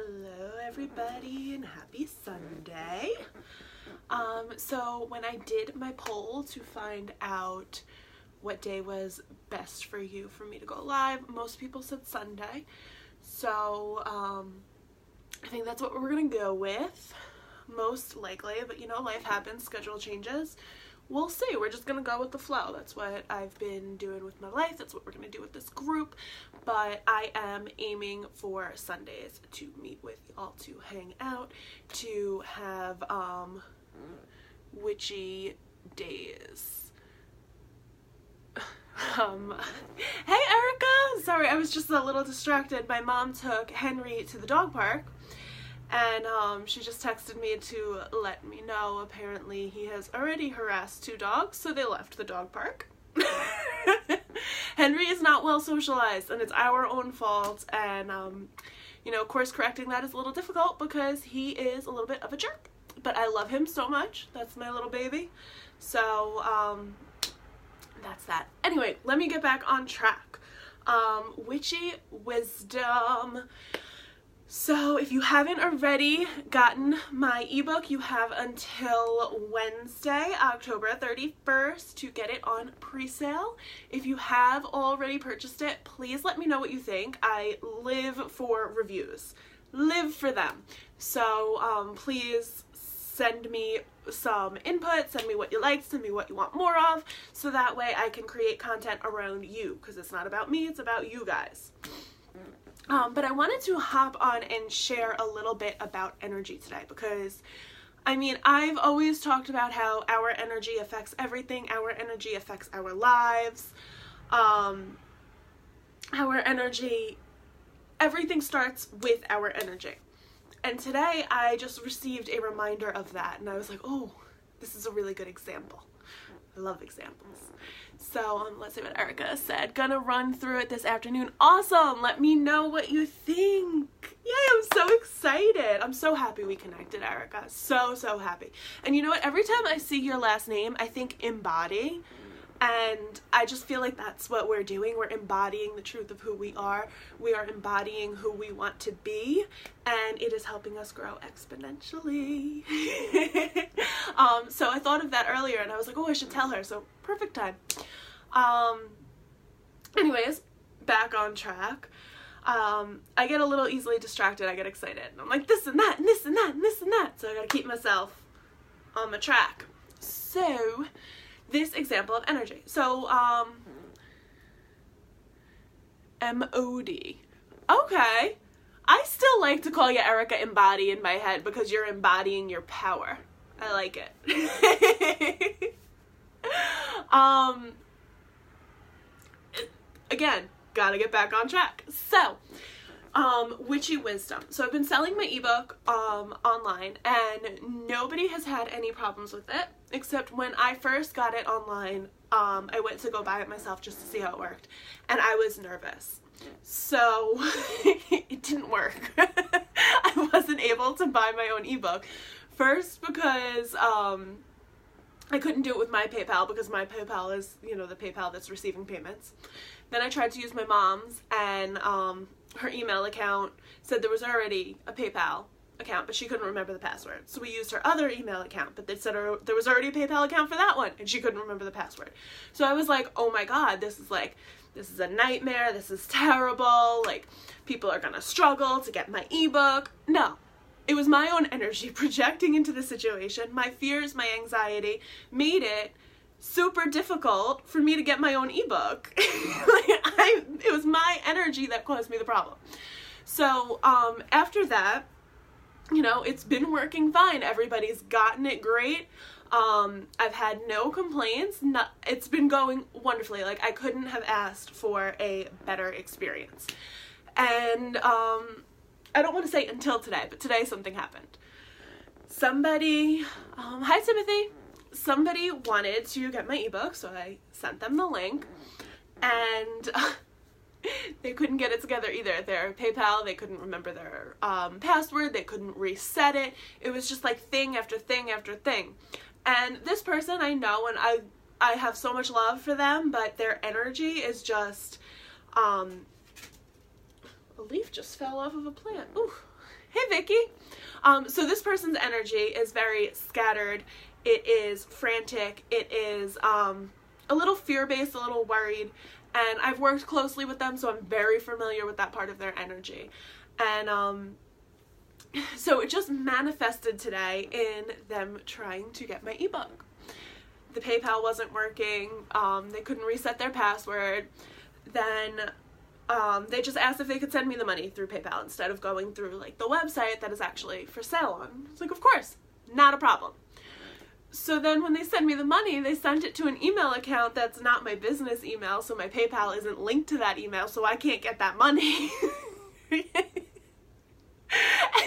Hello everybody and happy Sunday. So when I did my poll to find out what day was best for you for me to go live, most people said Sunday. So I think that's what we're gonna go with, most likely, but you know, life happens, schedule changes. We'll see. We're just gonna go with the flow. That's what I've been doing with my life. That's what we're gonna do with this group. But I am aiming for Sundays to meet with y'all, to hang out, to have witchy days. Hey Erica! Sorry, I was just a little distracted. My mom took Henry to the dog park. And she just texted me to let me know apparently he has already harassed 2 dogs, so they left the dog park. Henry is not well socialized, and it's our own fault, and you know, course correcting that is a little difficult because he is a little bit of a jerk. But I love him so much. That's my little baby. So that's that. Anyway, let me get back on track. Witchy wisdom. So if you haven't already gotten my ebook, you have until Wednesday, October 31st to get it on pre-sale. If you have already purchased it, please let me know what you think. I live for reviews. Live for them. So please send me some input, send me what you like, send me what you want more of, so that way I can create content around you, because it's not about me, it's about you guys. But I wanted to hop on and share a little bit about energy today because, I mean, I've always talked about how our energy affects everything. Our energy affects our lives. Our energy, everything starts with our energy. And today I just received a reminder of that, and I was like, oh, this is a really good example. I love examples. So let's see what Erica said. Gonna run through it this afternoon. Awesome! Let me know what you think. Yay, I'm so excited. I'm so happy we connected, Erica. So happy. And you know what? Every time I see your last name, I think embody. And I just feel like that's what we're doing. We're embodying the truth of who we are. We are embodying who we want to be. And it is helping us grow exponentially. So I thought of that earlier and I was like, oh, I should tell her. So perfect time. Anyways, back on track. I get a little easily distracted. I get excited. And I'm like, this and that, and this and that, and this and that. So I gotta keep myself on my track. So this example of energy. So, M-O-D. Okay. I still like to call you Erica Embody in my head because you're embodying your power. I like it. Again, gotta get back on track. So, witchy wisdom. So I've been selling my ebook online, and nobody has had any problems with it, except when I first got it online, I went to go buy it myself just to see how it worked, and I was nervous. So it didn't work. I wasn't able to buy my own ebook. First because I couldn't do it with my PayPal because my PayPal is, you know, the PayPal that's receiving payments. Then I tried to use my mom's, and her email account said there was already a PayPal account, but she couldn't remember the password. So we used her other email account, but they said there was already a PayPal account for that one, and she couldn't remember the password. So I was like, oh my god, this is a nightmare, this is terrible, like, people are gonna struggle to get my ebook. No. It was my own energy projecting into the situation. My fears, my anxiety made it super difficult for me to get my own ebook. It was my energy that caused me the problem. So after that, you know, it's been working fine. Everybody's gotten it great. I've had no complaints. It's been going wonderfully. Like, I couldn't have asked for a better experience. And I don't want to say until today, but today something happened. Somebody, hi Timothy. Somebody wanted to get my ebook, so I sent them the link, and they couldn't get it together either. Their PayPal, they couldn't remember their password, they couldn't reset it. It was just like thing after thing after thing. And this person I know, and I have so much love for them, but their energy is just, a leaf just fell off of a plant. Ooh, Hey, Vicky. So this person's energy is very scattered. It is frantic. It is a little fear-based, a little worried. And I've worked closely with them, so I'm very familiar with that part of their energy. And so it just manifested today in them trying to get my ebook. The PayPal wasn't working. They couldn't reset their password. Then they just asked if they could send me the money through PayPal instead of going through like the website that is actually for sale on. It's like, of course, not a problem. So then when they send me the money, they sent it to an email account that's not my business email, so my PayPal isn't linked to that email, so I can't get that money. And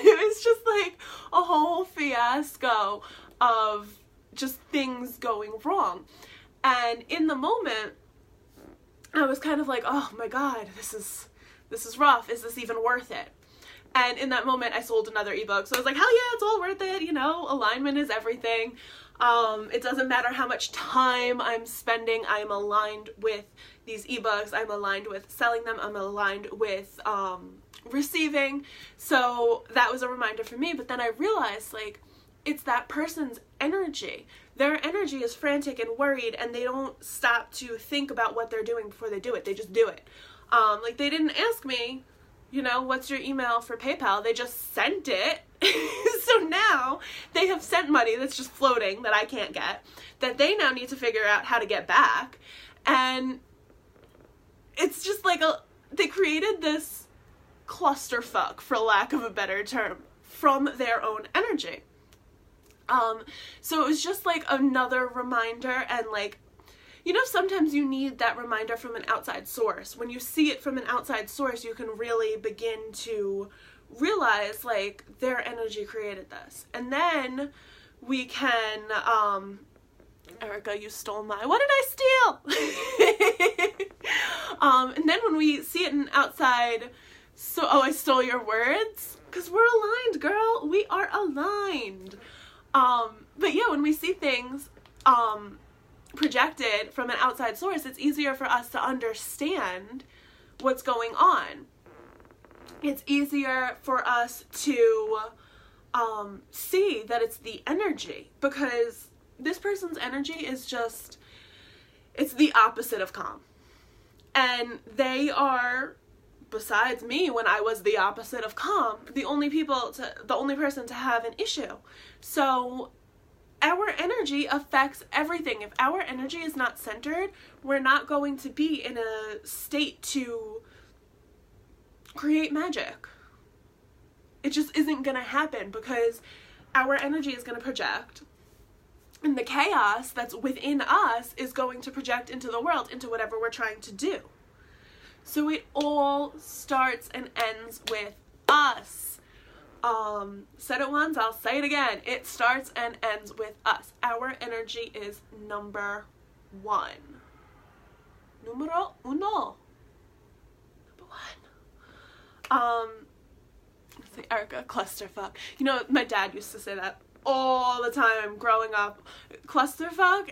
it was just like a whole fiasco of just things going wrong. And in the moment, I was kind of like, oh my God, this is rough. Is this even worth it? And in that moment, I sold another ebook. So I was like, hell yeah, it's all worth it. You know, alignment is everything. It doesn't matter how much time I'm spending. I'm aligned with these ebooks. I'm aligned with selling them. I'm aligned with receiving. So that was a reminder for me. But then I realized, like, it's that person's energy. Their energy is frantic and worried, and they don't stop to think about what they're doing before they do it. They just do it. Like, they didn't ask me, you know, what's your email for PayPal? They just sent it. So now they have sent money that's just floating that I can't get, that they now need to figure out how to get back. And it's just like they created this clusterfuck, for lack of a better term, from their own energy. So it was just like another reminder, and like, you know, sometimes you need that reminder from an outside source. When you see it from an outside source, you can really begin to realize, like, their energy created this. And then we can, Erica, you stole my, what did I steal? And then when we see it in outside, I stole your words? Because we're aligned, girl. We are aligned. But yeah, when we see things, projected from an outside source, it's easier for us to understand what's going on. It's easier for us to see that it's the energy, because this person's energy is just, it's the opposite of calm. And they are, besides me, when I was the opposite of calm, the only person to have an issue. So our energy affects everything. If our energy is not centered, we're not going to be in a state to create magic. It just isn't going to happen, because our energy is going to project, and the chaos that's within us is going to project into the world, into whatever we're trying to do. So it all starts and ends with us. Said it once, I'll say it again. It starts and ends with us. Our energy is number one. Numero uno. Number one. Let's see, Erica, clusterfuck. You know, my dad used to say that all the time growing up. Clusterfuck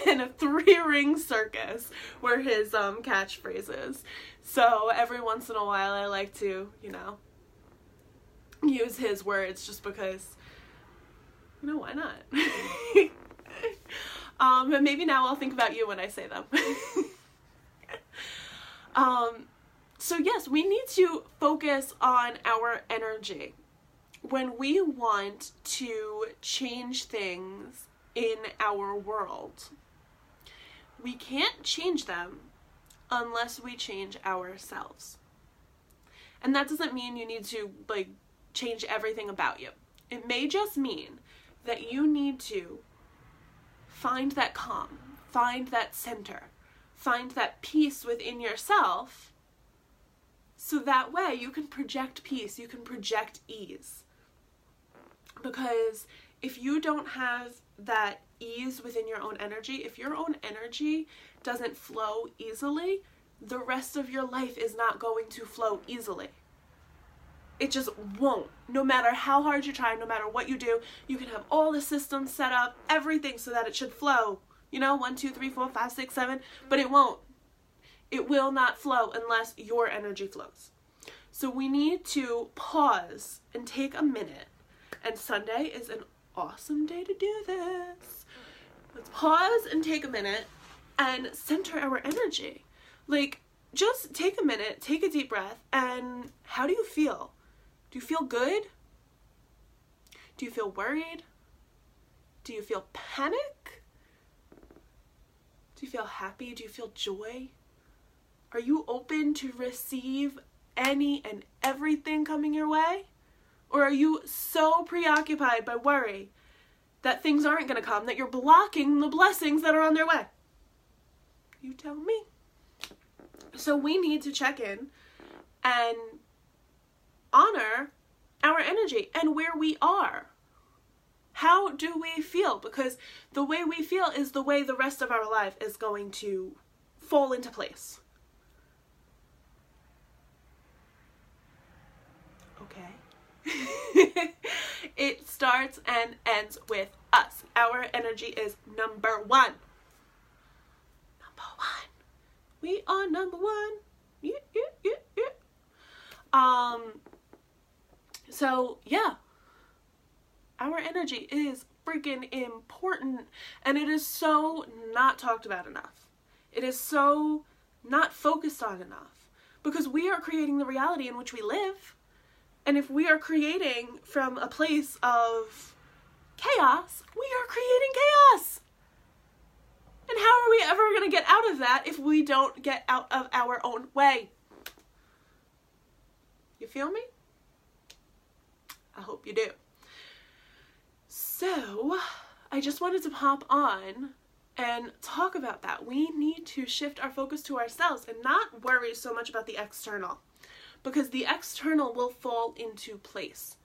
and a 3-ring circus were his catchphrases. So every once in a while I like to, you know, use his words just because, you know, why not? But maybe now I'll think about you when I say them. So yes, we need to focus on our energy. When we want to change things in our world, we can't change them unless we change ourselves. And that doesn't mean you need to, like, change everything about you. It may just mean that you need to find that calm, find that center, find that peace within yourself, so that way you can project peace, you can project ease. Because if you don't have that ease within your own energy, if your own energy doesn't flow easily, the rest of your life is not going to flow easily. It just won't. No matter how hard you try, no matter what you do, you can have all the systems set up, everything so that it should flow. You know, 1, 2, 3, 4, 5, 6, 7, but it won't. It will not flow unless your energy flows. So we need to pause and take a minute. And Sunday is an awesome day to do this. Let's pause and take a minute and center our energy. Like, just take a minute, take a deep breath, and how do you feel? Do you feel good? Do you feel worried? Do you feel panic? Do you feel happy? Do you feel joy? Are you open to receive any and everything coming your way? Or are you so preoccupied by worry that things aren't going to come, that you're blocking the blessings that are on their way? You tell me. So we need to check in and honor our energy and where we are. How do we feel? Because the way we feel is the way the rest of our life is going to fall into place. Okay. It starts and ends with us. Our energy is number one. Number one. We are number one. Yeah. So yeah. Our energy is freaking important, and it is so not talked about enough. It is so not focused on enough, because we are creating the reality in which we live. And if we are creating from a place of chaos, we are creating chaos. And how are we ever going to get out of that if we don't get out of our own way? You feel me? I hope you do. So, I just wanted to pop on and talk about that. We need to shift our focus to ourselves and not worry so much about the external, because the external will fall into place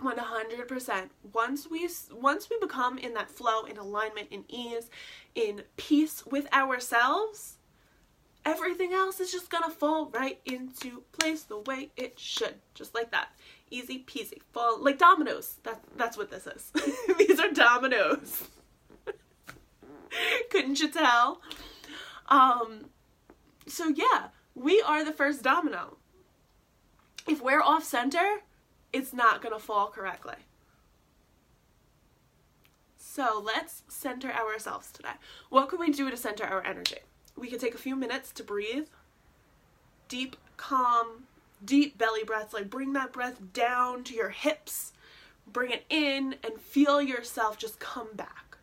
100%. Once we become in that flow, in alignment, in ease, in peace with ourselves, everything else is just gonna fall right into place the way it should, just like that. Easy peasy. Fall like dominoes. That's what this is. These are dominoes. Couldn't you tell? So yeah, we are the first domino. If we're off center, it's not gonna fall correctly. So let's center ourselves today. What can we do to center our energy? We can take a few minutes to breathe. Deep, calm, deep belly breaths. Like, bring that breath down to your hips. Bring it in and feel yourself just come back.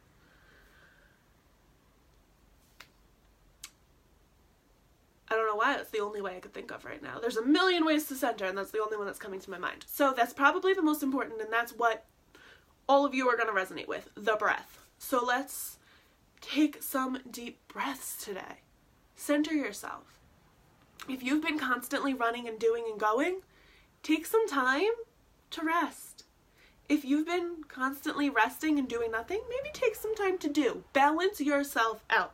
I don't know why that's the only way I could think of right now. There's a million ways to center, and that's the only one that's coming to my mind. So that's probably the most important, and that's what all of you are going to resonate with, the breath. So let's take some deep breaths today. Center yourself. If you've been constantly running and doing and going, take some time to rest. If you've been constantly resting and doing nothing, maybe take some time to do. Balance yourself out.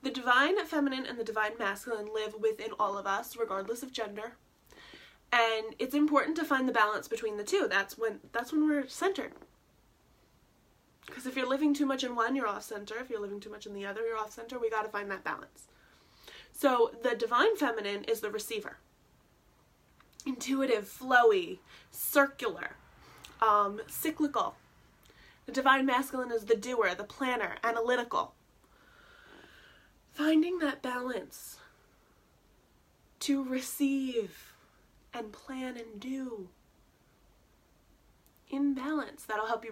The divine feminine and the divine masculine live within all of us, regardless of gender. And it's important to find the balance between the two. That's when we're centered. Because if you're living too much in one, you're off center. If you're living too much in the other, you're off center. We got to find that balance. So the divine feminine is the receiver. Intuitive, flowy, circular, cyclical. The divine masculine is the doer, the planner, analytical. Finding that balance to receive and plan and do in balance, that'll help you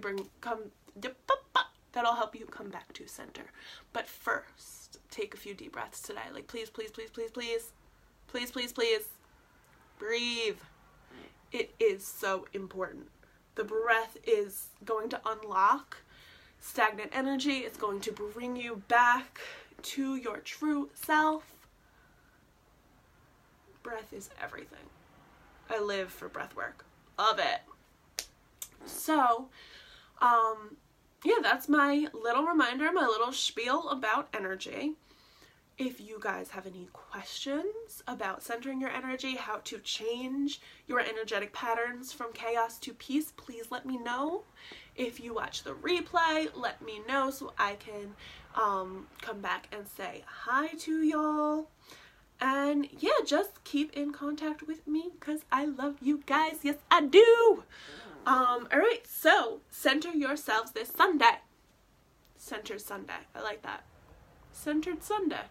come back to center. But first, take a few deep breaths today. Like, please, please, please, please, please, please, please, please, breathe. It is so important. The breath is going to unlock stagnant energy. It's going to bring you back to your true self. Breath is everything. I live for breath work. Love it. So, yeah, that's my little reminder, my little spiel about energy. If you guys have any questions about centering your energy, how to change your energetic patterns from chaos to peace, please let me know. If you watch the replay, let me know so I can come back and say hi to y'all. And yeah, just keep in contact with me because I love you guys. Yes, I do. Alright, so center yourselves this Sunday. Centered Sunday. I like that. Centered Sunday.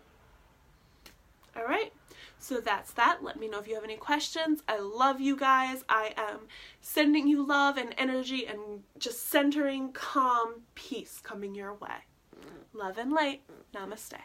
Alright, so that's that. Let me know if you have any questions. I love you guys. I am sending you love and energy and just centering, calm, peace coming your way. Love and light. Namaste.